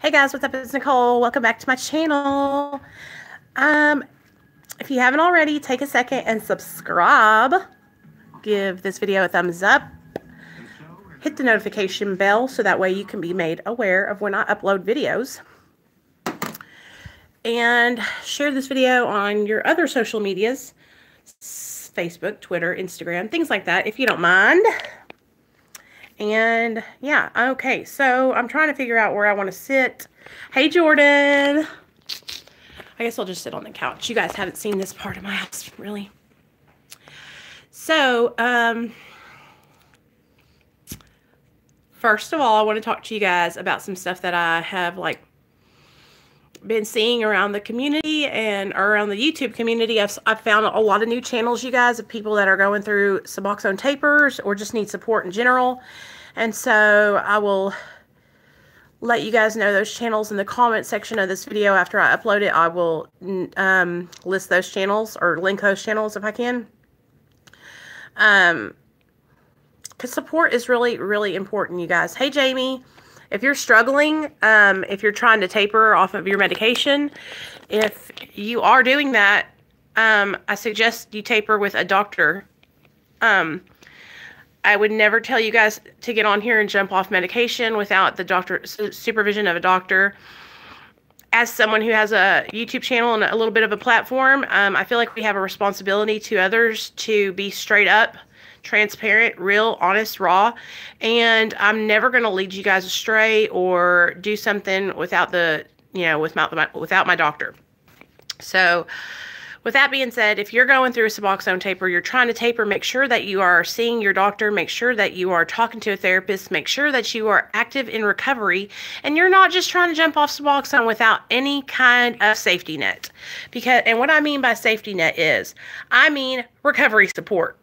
Hey guys, what's up? It's Nicole. Welcome back to my channel. If you haven't already, take a second and subscribe. Give this video a thumbs up. Hit the notification bell so that way you can be made aware of when I upload videos. And share this video on your other social medias, Facebook, Twitter, Instagram, things like that, if you don't mind. And yeah, okay, so I'm trying to figure out where I want to sit. Hey, Jordan. I guess I'll just sit on the couch. You guys haven't seen this part of my house, really. So, first of all, I want to talk to you guys about some stuff that I have, like, been seeing around the community and around the YouTube community. I've found a lot of new channels, you guys, of people that are going through Suboxone tapers or just need support in general. And so I will let you guys know those channels in the comment section of this video. After I upload it, I will list those channels or link those channels if I can. Because support is really, really important, you guys. Hey, Jamie. If you're struggling, if you're trying to taper off of your medication, if you are doing that, I suggest you taper with a doctor. I would never tell you guys to get on here and jump off medication without the supervision of a doctor. As someone who has a YouTube channel and a little bit of a platform, I feel like we have a responsibility to others to be straight up, transparent, real, honest, raw, and I'm never going to lead you guys astray or do something without without my doctor. So, with that being said, if you're going through a Suboxone taper, you're trying to taper, make sure that you are seeing your doctor, make sure that you are talking to a therapist, make sure that you are active in recovery, and you're not just trying to jump off Suboxone without any kind of safety net. And what I mean by safety net is, I mean recovery support.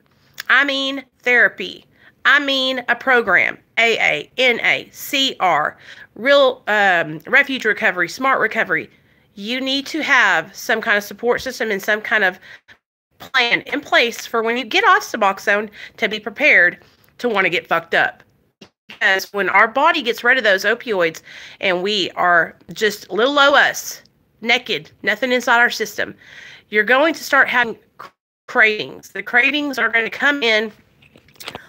I mean therapy. I mean a program, AA, NA, CR, real refuge recovery, smart recovery. You need to have some kind of support system and some kind of plan in place for when you get off Suboxone to be prepared to want to get fucked up. Because when our body gets rid of those opioids and we are just little low us, naked, nothing inside our system, you're going to start having cravings. The cravings are going to come in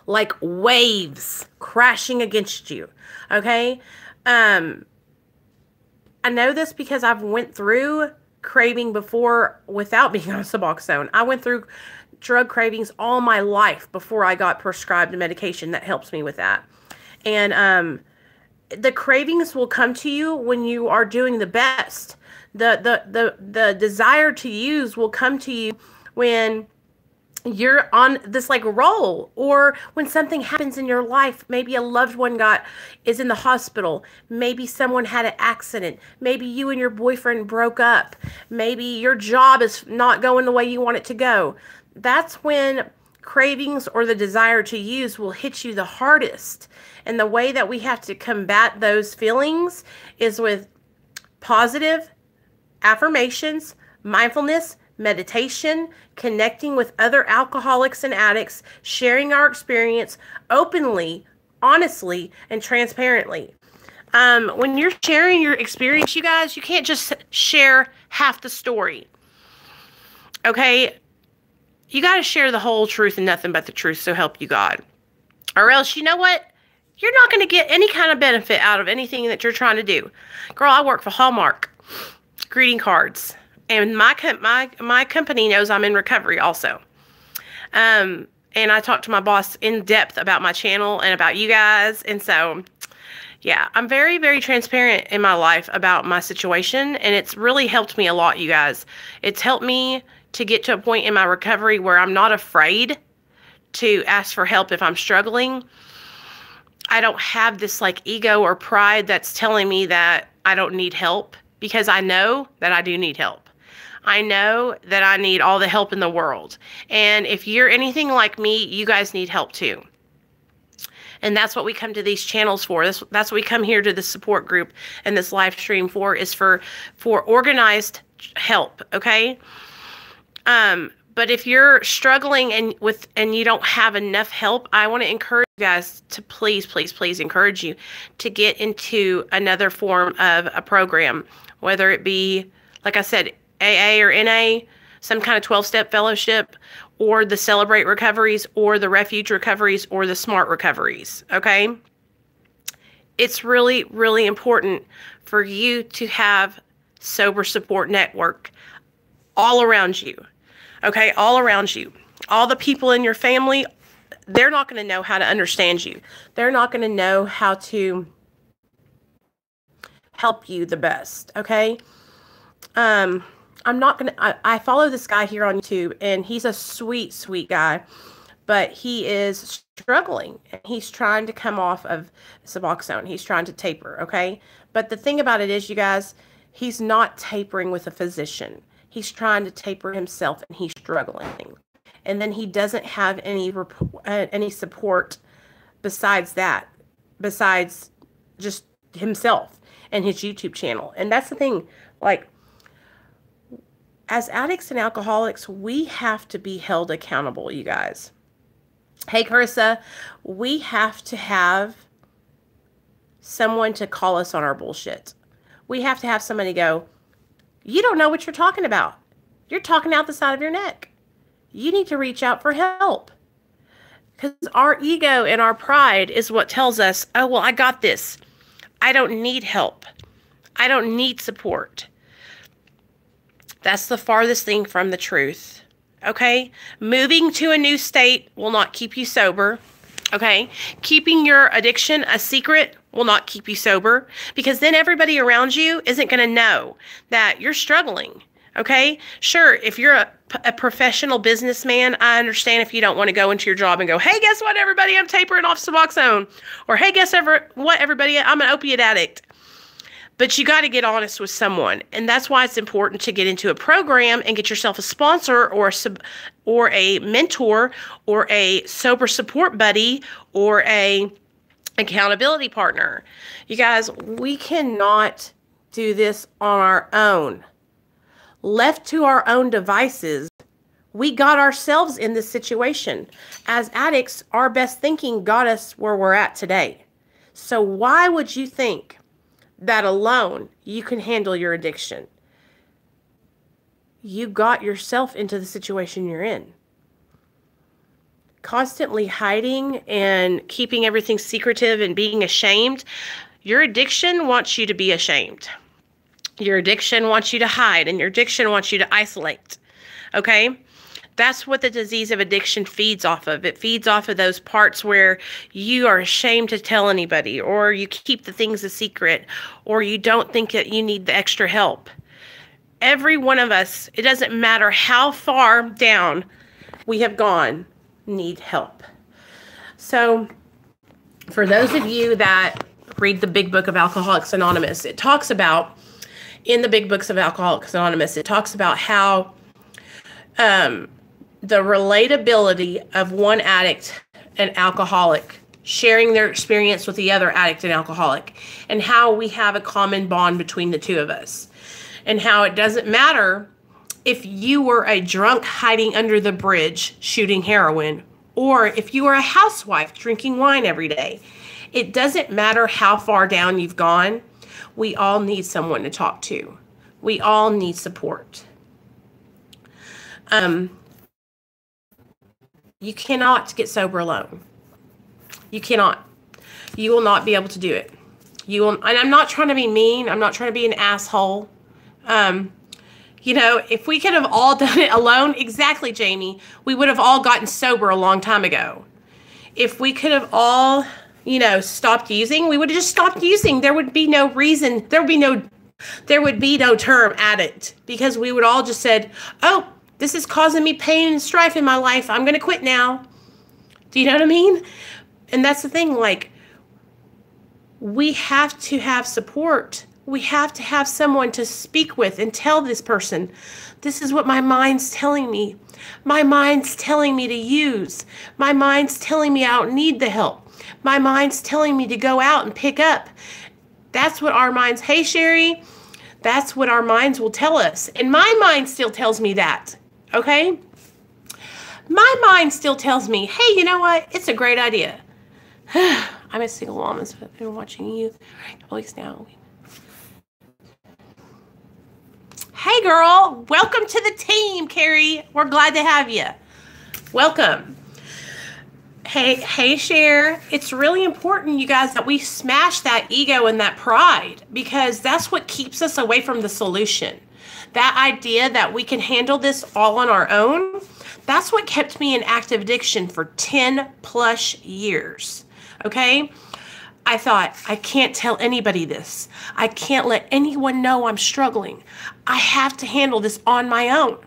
like waves crashing against you. Okay? I know this because I've went through craving before without being on Suboxone. I went through drug cravings all my life before I got prescribed a medication that helps me with that. And the cravings will come to you when you are doing the best. The desire to use will come to you when you're on this like roll, or when something happens in your life. Maybe a loved one is in the hospital. Maybe someone had an accident. Maybe you and your boyfriend broke up. Maybe your job is not going the way you want it to go. That's when cravings or the desire to use will hit you the hardest. And the way that we have to combat those feelings is with positive affirmations, mindfulness, meditation, connecting with other alcoholics and addicts, sharing our experience openly, honestly, and transparently. When you're sharing your experience, you guys, you can't just share half the story. Okay? You got to share the whole truth and nothing but the truth, so help you God. Or else, you know what? You're not going to get any kind of benefit out of anything that you're trying to do. Girl, I work for Hallmark greeting cards. And my company knows I'm in recovery also. And I talked to my boss in depth about my channel and about you guys. And so, yeah, I'm very, very transparent in my life about my situation. And it's really helped me a lot, you guys. It's helped me to get to a point in my recovery where I'm not afraid to ask for help if I'm struggling. I don't have this like ego or pride that's telling me that I don't need help, because I know that I do need help. I know that I need all the help in the world. And if you're anything like me, you guys need help too. And that's what we come to these channels for. That's what we come here to the support group and this live stream for, is for organized help, okay? But if you're struggling and you don't have enough help, I want to encourage you guys to please, please, please encourage you to get into another form of a program, whether it be, like I said, AA or NA, some kind of 12-step fellowship, or the Celebrate Recoveries, or the Refuge Recoveries, or the Smart Recoveries, okay? It's really, really important for you to have sober support network all around you. Okay, all around you. All the people in your family, they're not going to know how to understand you. They're not going to know how to help you the best, okay? I'm not going to, I follow this guy here on YouTube, and he's a sweet, sweet guy, but he is struggling. He's trying to come off of Suboxone. He's trying to taper, okay? But the thing about it is, you guys, he's not tapering with a physician. He's trying to taper himself, and he's struggling. And then he doesn't have any support besides that, besides just himself and his YouTube channel. And that's the thing, like, as addicts and alcoholics, we have to be held accountable, you guys. Hey, Carissa, we have to have someone to call us on our bullshit. We have to have somebody go, you don't know what you're talking about. You're talking out the side of your neck. You need to reach out for help. Because our ego and our pride is what tells us, oh, well, I got this. I don't need help. I don't need support. That's the farthest thing from the truth. Okay? Moving to a new state will not keep you sober. Okay? Keeping your addiction a secret will not keep you sober, because then everybody around you isn't going to know that you're struggling. Okay? Sure, if you're a professional businessman, I understand if you don't want to go into your job and go, hey, guess what, everybody? I'm tapering off Suboxone. Or, hey, guess what, everybody? I'm an opiate addict. But you got to get honest with someone. And that's why it's important to get into a program and get yourself a sponsor or a mentor or a sober support buddy or a accountability partner. You guys, we cannot do this on our own. Left to our own devices, we got ourselves in this situation. As addicts, our best thinking got us where we're at today. So why would you think that alone you can handle your addiction? You got yourself into the situation you're in. Constantly hiding and keeping everything secretive and being ashamed. Your addiction wants you to be ashamed. Your addiction wants you to hide, and your addiction wants you to isolate. Okay? That's what the disease of addiction feeds off of. It feeds off of those parts where you are ashamed to tell anybody, or you keep the things a secret, or you don't think that you need the extra help. Every one of us, it doesn't matter how far down we have gone, need help. So for those of you that read the Big Book of Alcoholics Anonymous, it talks about, in the Big Books of Alcoholics Anonymous, it talks about how the relatability of one addict and alcoholic sharing their experience with the other addict and alcoholic, and how we have a common bond between the two of us, and how it doesn't matter if you were a drunk hiding under the bridge shooting heroin, or if you were a housewife drinking wine every day. It doesn't matter how far down you've gone. We all need someone to talk to. We all need support. You cannot get sober alone. You cannot. You will not be able to do it. You will, and I'm not trying to be mean. I'm not trying to be an asshole. You know, if we could have all done it alone, exactly, Jamie, we would have all gotten sober a long time ago. If we could have all, you know, stopped using, we would have just stopped using. There would be no reason. There would be no term addict, because we would all just said, oh, this is causing me pain and strife in my life. I'm going to quit now. Do you know what I mean? And that's the thing, like, we have to have support. We have to have someone to speak with and tell this person, this is what my mind's telling me. My mind's telling me to use. My mind's telling me I don't need the help. My mind's telling me to go out and pick up. That's what our minds, hey, Sherry, that's what our minds will tell us. And my mind still tells me that, okay? my mind still tells me, hey, you know what? It's a great idea. I'm a single mom and I've been watching you weeks now. Hey, girl. Welcome to the team, Carrie. We're glad to have you. Welcome. Hey, Cher. It's really important, you guys, that we smash that ego and that pride, because that's what keeps us away from the solution. That idea that we can handle this all on our own, that's what kept me in active addiction for 10 plus years. Okay? I thought, I can't tell anybody this. I can't let anyone know I'm struggling. I have to handle this on my own.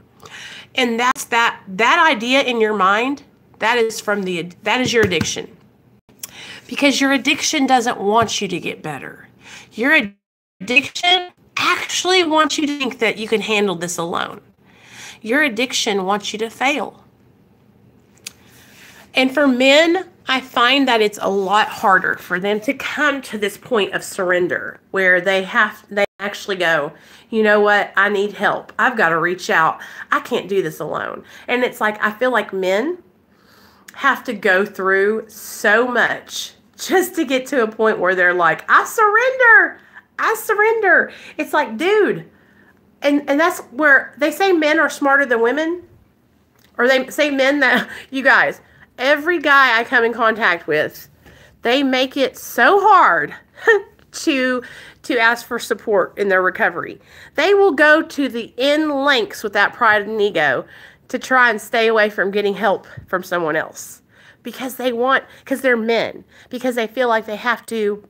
And that's that idea in your mind, that is your addiction. Because your addiction doesn't want you to get better. Your addiction actually wants you to think that you can handle this alone. Your addiction wants you to fail. And for men, I find that it's a lot harder for them to come to this point of surrender where they actually go, you know what? I need help. I've got to reach out. I can't do this alone. And it's like, I feel like men have to go through so much just to get to a point where they're like, I surrender. I surrender. It's like, dude. And that's where they say men are smarter than women. Or they say men that, you guys, every guy I come in contact with, they make it so hard to ask for support in their recovery. They will go to the end lengths with that pride and ego to try and stay away from getting help from someone else. Because they're men. Because they feel like they have to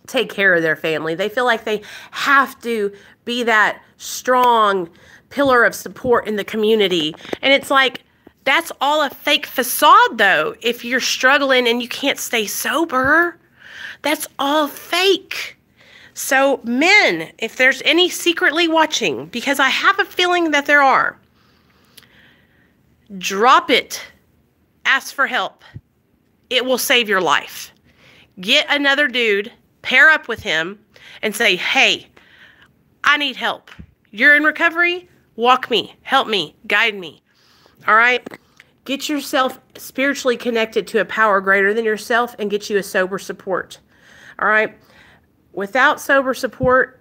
take care of their family. They feel like they have to be that strong pillar of support in the community. And it's like, that's all a fake facade, though. If you're struggling and you can't stay sober, that's all fake. So men, if there's any secretly watching, because I have a feeling that there are, drop it. Ask for help. It will save your life. Get another dude, pair up with him, and say, hey, I need help. You're in recovery? Walk me, help me, guide me. All right? Get yourself spiritually connected to a power greater than yourself and get you a sober support. All right? Without sober support,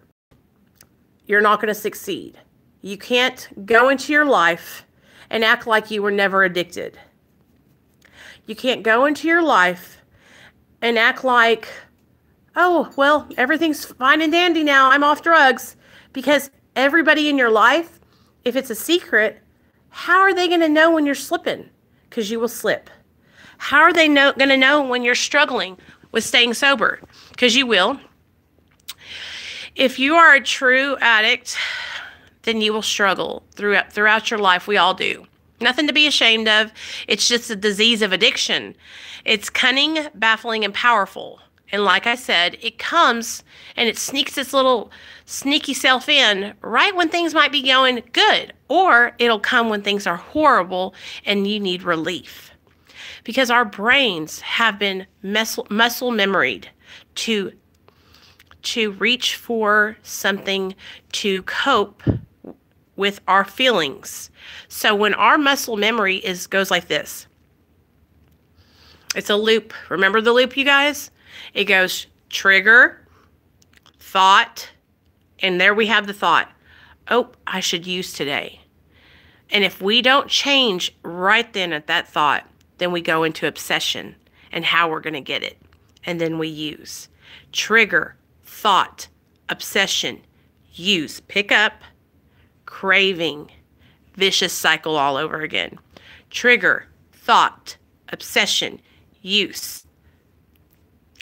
you're not going to succeed. You can't go into your life and act like you were never addicted. You can't go into your life and act like, oh, well, everything's fine and dandy now. I'm off drugs. Because everybody in your life, if it's a secret, how are they going to know when you're slipping? Because you will slip. How are they going to know when you're struggling with staying sober? Because you will. If you are a true addict, then you will struggle throughout your life. We all do. Nothing to be ashamed of. It's just a disease of addiction. It's cunning, baffling, and powerful. And like I said, it comes and it sneaks its little sneaky self in right when things might be going good. Or it'll come when things are horrible and you need relief. Because our brains have been muscle memoried to reach for something to cope with our feelings. So when our muscle memory goes like this, it's a loop. Remember the loop, you guys? It goes trigger, thought, and there we have the thought. Oh, I should use today. And if we don't change right then at that thought, then we go into obsession and how we're going to get it. And then we use. Trigger, thought, obsession, use. Pick up, craving, vicious cycle all over again. Trigger, thought, obsession, use.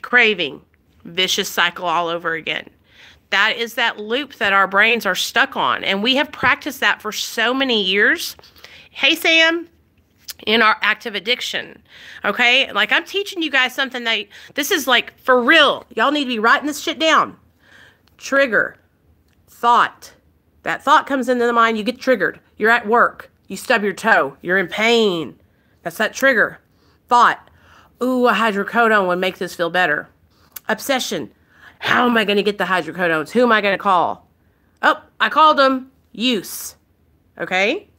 Craving, vicious cycle all over again. That is that loop that our brains are stuck on. And we have practiced that for so many years. Hey, Sam, in our active addiction. Okay? Like, I'm teaching you guys something that this is like for real. Y'all need to be writing this shit down. Trigger, thought. That thought comes into the mind. You get triggered. You're at work. You stub your toe. You're in pain. That's that trigger. Thought. Ooh, a hydrocodone would make this feel better. Obsession. How am I going to get the hydrocodones? Who am I going to call? Oh, I called them. Use. Okay?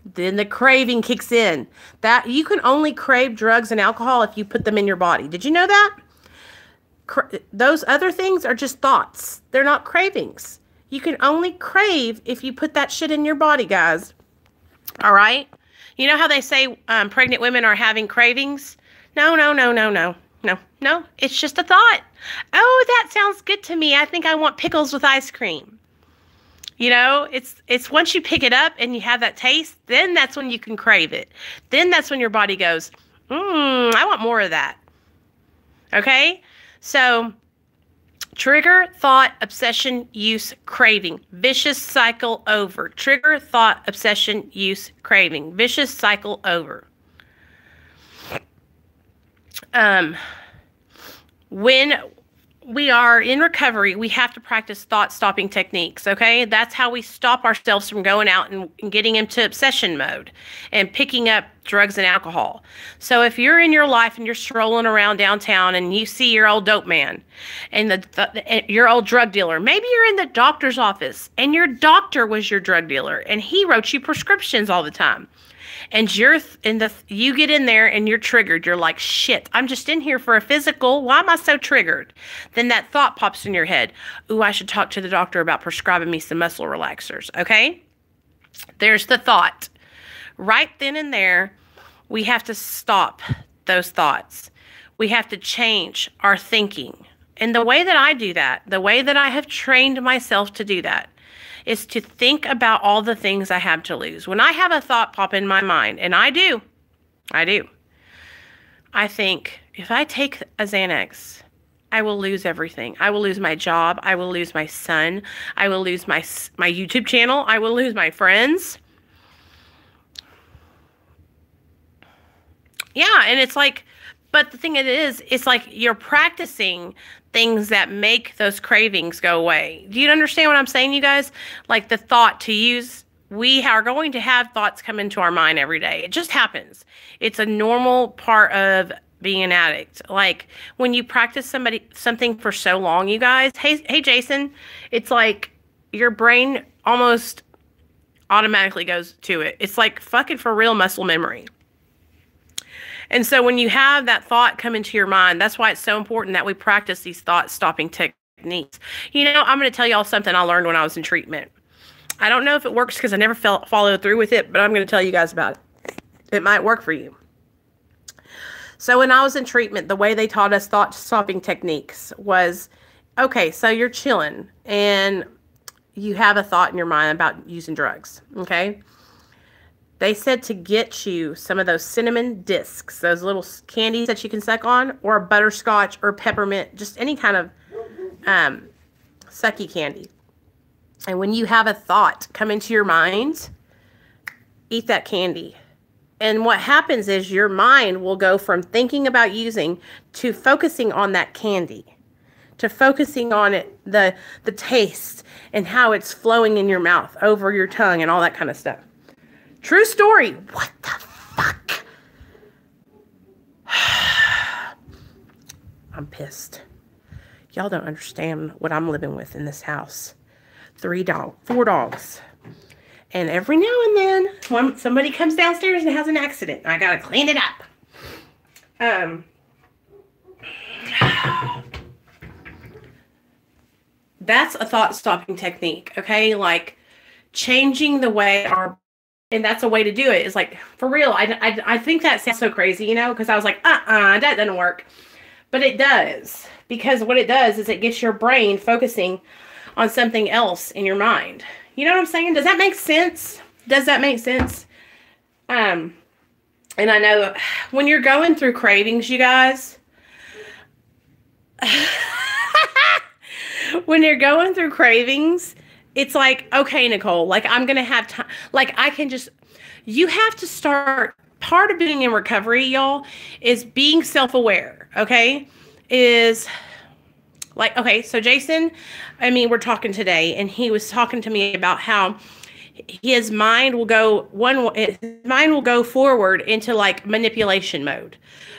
Then the craving kicks in. That you can only crave drugs and alcohol if you put them in your body. Did you know that? Those other things are just thoughts. They're not cravings. You can only crave if you put that shit in your body, guys. All right? You know how they say pregnant women are having cravings? No, no, no, no, no. No, no. It's just a thought. Oh, that sounds good to me. I think I want pickles with ice cream. You know, it's once you pick it up and you have that taste, then that's when you can crave it. Then that's when your body goes, I want more of that. Okay? So, trigger, thought, obsession, use, craving. Vicious cycle over. Trigger, thought, obsession, use, craving. Vicious cycle over. When we are in recovery, we have to practice thought-stopping techniques, okay? That's how we stop ourselves from going out and getting into obsession mode and picking up drugs and alcohol. So if you're in your life and you're strolling around downtown and you see your old dope man and your old drug dealer, maybe you're in the doctor's office and your doctor was your drug dealer and he wrote you prescriptions all the time. And you get in there and you're triggered. You're like, shit, I'm just in here for a physical. Why am I so triggered? Then that thought pops in your head. Ooh, I should talk to the doctor about prescribing me some muscle relaxers. Okay? There's the thought. Right then and there, we have to stop those thoughts. We have to change our thinking. And the way that I do that, the way that I have trained myself to do that, is to think about all the things I have to lose. When I have a thought pop in my mind, and I do, I think, if I take a Xanax, I will lose everything. I will lose my job. I will lose my son. I will lose my YouTube channel. I will lose my friends. Yeah, and it's like, but the thing is, it's like you're practicing things that make those cravings go away. Do you understand what I'm saying, you guys? Like the thought to use, we are going to have thoughts come into our mind every day. It just happens. It's a normal part of being an addict. Like when you practice something for so long, you guys, hey Jason, it's like your brain almost automatically goes to it. It's like fucking for real muscle memory. And so when you have that thought come into your mind, that's why it's so important that we practice these thought-stopping techniques. You know, I'm going to tell y'all something I learned when I was in treatment. I don't know if it works because I never followed through with it, but I'm going to tell you guys about it. It might work for you. So when I was in treatment, the way they taught us thought-stopping techniques was, okay, so you're chilling and you have a thought in your mind about using drugs, okay? They said to get you some of those cinnamon discs, those little candies that you can suck on, or butterscotch or peppermint, just any kind of sucky candy. And when you have a thought come into your mind, eat that candy. And what happens is your mind will go from thinking about using to focusing on that candy, to focusing on it, the taste and how it's flowing in your mouth, over your tongue and all that kind of stuff. True story. What the fuck? I'm pissed. Y'all don't understand what I'm living with in this house. 4 dogs. And every now and then, when somebody comes downstairs and has an accident, I gotta clean it up. That's a thought-stopping technique, okay? Like, changing the way and that's a way to do it. It's like, for real, I think that sounds so crazy, you know? Because I was like, that doesn't work. But it does. Because what it does is it gets your brain focusing on something else in your mind. You know what I'm saying? Does that make sense? Does that make sense? And I know when you're going through cravings, you guys, when you're going through cravings, it's like, okay, Nicole, like I'm going to have time. Like I can just, you have to start, part of being in recovery, y'all, is being self-aware, okay? Is like, okay, so Jason, I mean, we're talking today and he was talking to me about how his mind will go forward into like manipulation mode.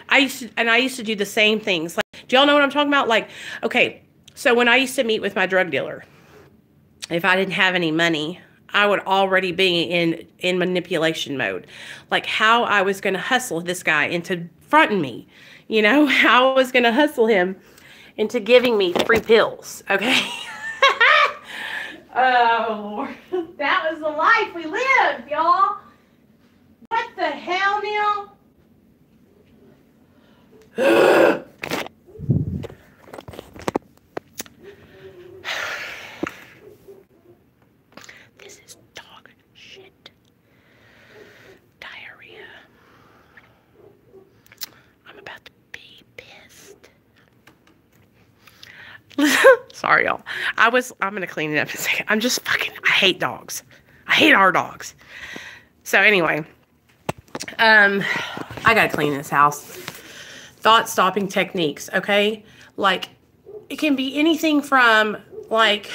I used to do the same things. Like, do y'all know what I'm talking about? Like, okay, so when I used to meet with my drug dealer, if I didn't have any money, I would already be in manipulation mode. Like how I was going to hustle this guy into fronting me. You know, how I was going to hustle him into giving me free pills. Okay. Oh, Lord. That was the life we lived, y'all. What the hell, Neil? This is dog shit. Diarrhea. I'm about to be pissed. Sorry, y'all. I'm going to clean it up in a second. I hate dogs. I hate our dogs. So anyway, I got to clean this house. Thought stopping techniques, okay? Like, it can be anything from, like,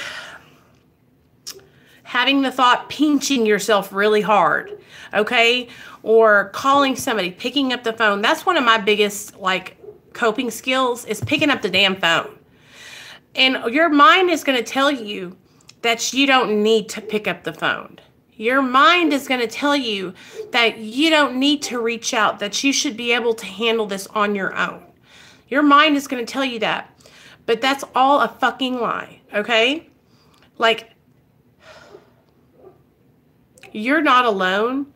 having the thought pinching yourself really hard, okay? Or calling somebody, picking up the phone. That's one of my biggest, like, coping skills is picking up the damn phone. And your mind is going to tell you that you don't need to pick up the phone. Your mind is going to tell you that you don't need to reach out, that you should be able to handle this on your own. Your mind is going to tell you that. But that's all a fucking lie, okay? Like, you're not alone,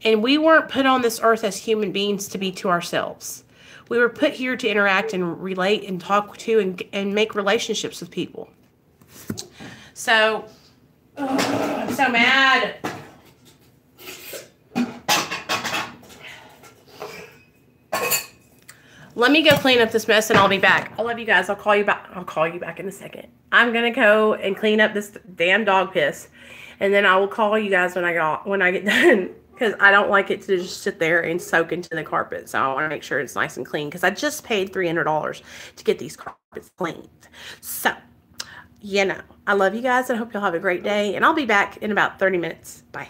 and we weren't put on this earth as human beings to be to ourselves. We were put here to interact and relate and talk to and make relationships with people. So, I'm so mad. Let me go clean up this mess and I'll be back. I love you guys. I'll call you back. I'll call you back in a second. I'm going to go and clean up this damn dog piss. And then I will call you guys when I get done. Because I don't like it to just sit there and soak into the carpet. So I want to make sure it's nice and clean. Because I just paid $300 to get these carpets cleaned. So, you know, I love you guys. And I hope you'll have a great day. And I'll be back in about 30 minutes. Bye.